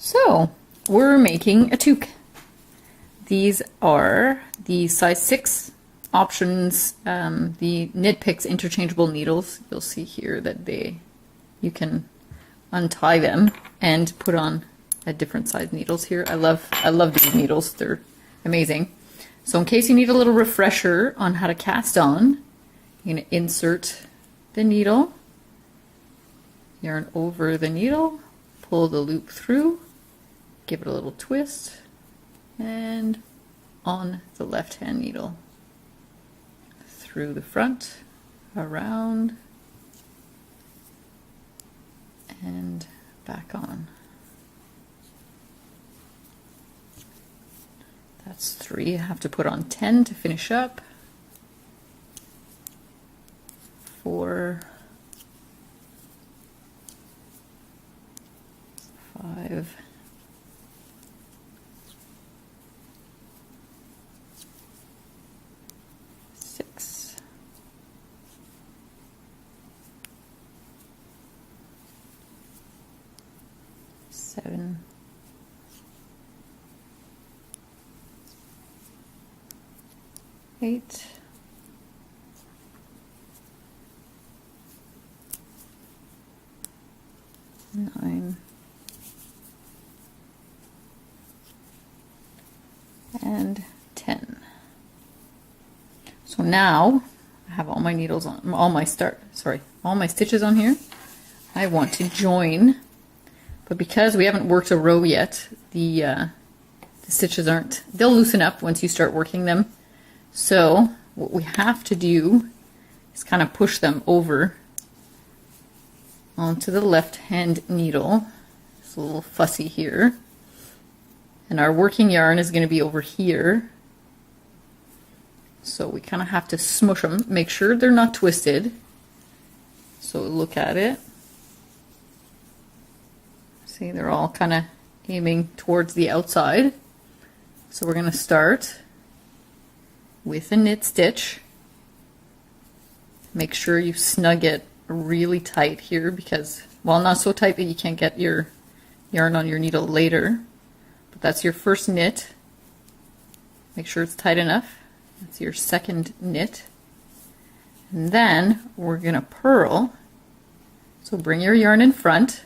So we're making a toque. These are the size 6 options, the Knit Picks interchangeable needles. You'll see here that you can untie them and put on a different size needles here. I love these needles. They're amazing. So in case you need a little refresher on how to cast on, you're going to insert the needle, yarn over the needle, pull the loop through, give it a little twist, and on the left hand needle, through the front, around, and back on. That's 3. I have to put on 10 to finish up. 4, 5, 6, 7, 8, 9, and 10. So now I have all my needles on, all my stitches on here. I want to join, but because we haven't worked a row yet, the stitches they'll loosen up once you start working them. So what we have to do is kind of push them over onto the left hand needle. It's a little fussy here. And our working yarn is going to be over here. So we kind of have to smush them, make sure they're not twisted. So look at it. See, they're all kind of aiming towards the outside. So we're going to start with a knit stitch. Make sure you snug it really tight here because, well, not so tight that you can't get your yarn on your needle later. But that's your first knit. Make sure it's tight enough. That's your second knit. And then we're going to purl. So bring your yarn in front.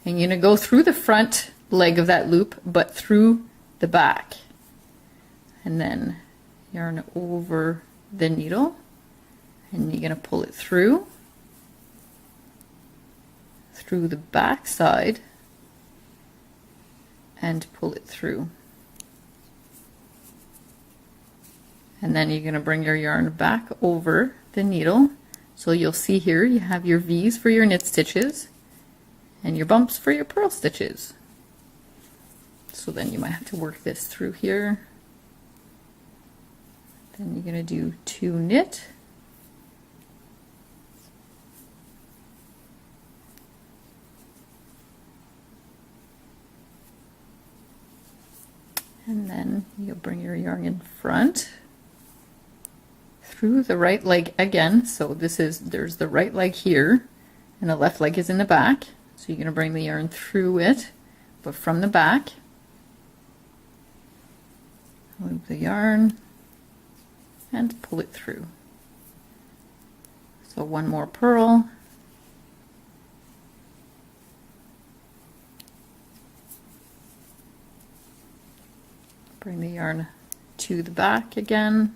And you're going to go through the front leg of that loop, but through the back. And then yarn over the needle. And you're going to pull it through the back side and pull it through. And then you're going to bring your yarn back over the needle. So you'll see here you have your V's for your knit stitches and your bumps for your purl stitches. So then you might have to work this through here. Then you're going to do 2 knit. And then you'll bring your yarn in front through the right leg again. So there's the right leg here and the left leg is in the back. So you're going to bring the yarn through it, but from the back. Loop the yarn and pull it through. So one more purl. Bring the yarn to the back again.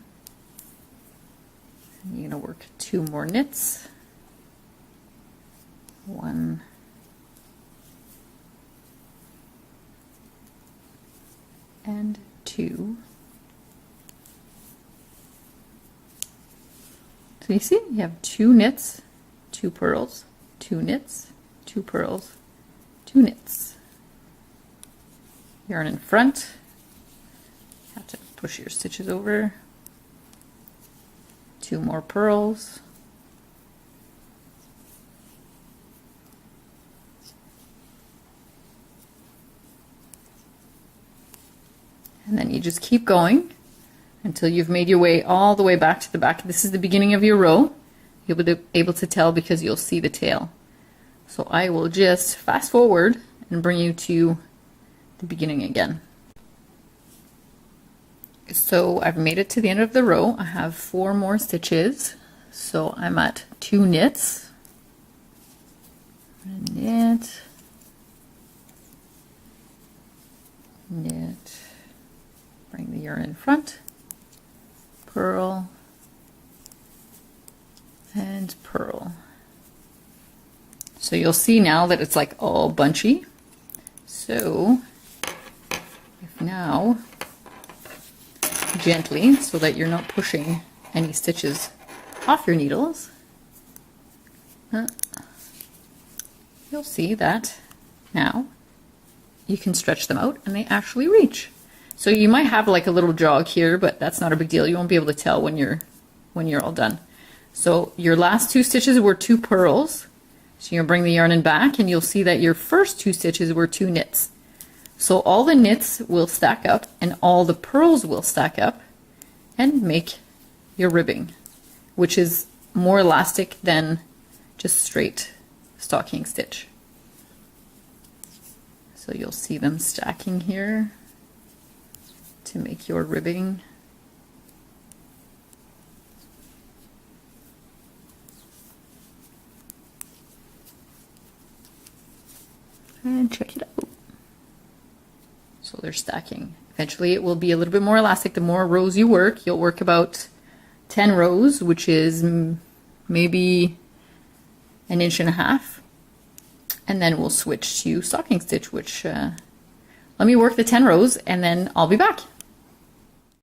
And you're going to work 2 more knits. 1 and 2. So you see, you have 2 knits, 2 purls, 2 knits, 2 purls, 2 knits. Yarn in front. Have to push your stitches over. 2 more purls. And then you just keep going until you've made your way all the way back to the back. This is the beginning of your row. You'll be able to tell because you'll see the tail. So I will just fast forward and bring you to the beginning again. So I've made it to the end of the row. I have 4 more stitches. So I'm at 2 knits. Knit, knit, bring the yarn in front, purl, and purl. So you'll see now that it's like all bunchy. So if now gently, so that you're not pushing any stitches off your needles, you'll see that now you can stretch them out and they actually reach. So you might have like a little jog here, but that's not a big deal. You won't be able to tell when you're all done. So your last 2 stitches were 2 purls. So you're gonna bring the yarn in back and you'll see that your first 2 stitches were 2 knits. So all the knits will stack up and all the purls will stack up and make your ribbing, which is more elastic than just straight stocking stitch. So you'll see them stacking here to make your ribbing. And check it out. So they're stacking. Eventually it will be a little bit more elastic. The more rows you work, you'll work about 10 rows, which is maybe 1.5 inches. And then we'll switch to stocking stitch, which let me work the 10 rows and then I'll be back.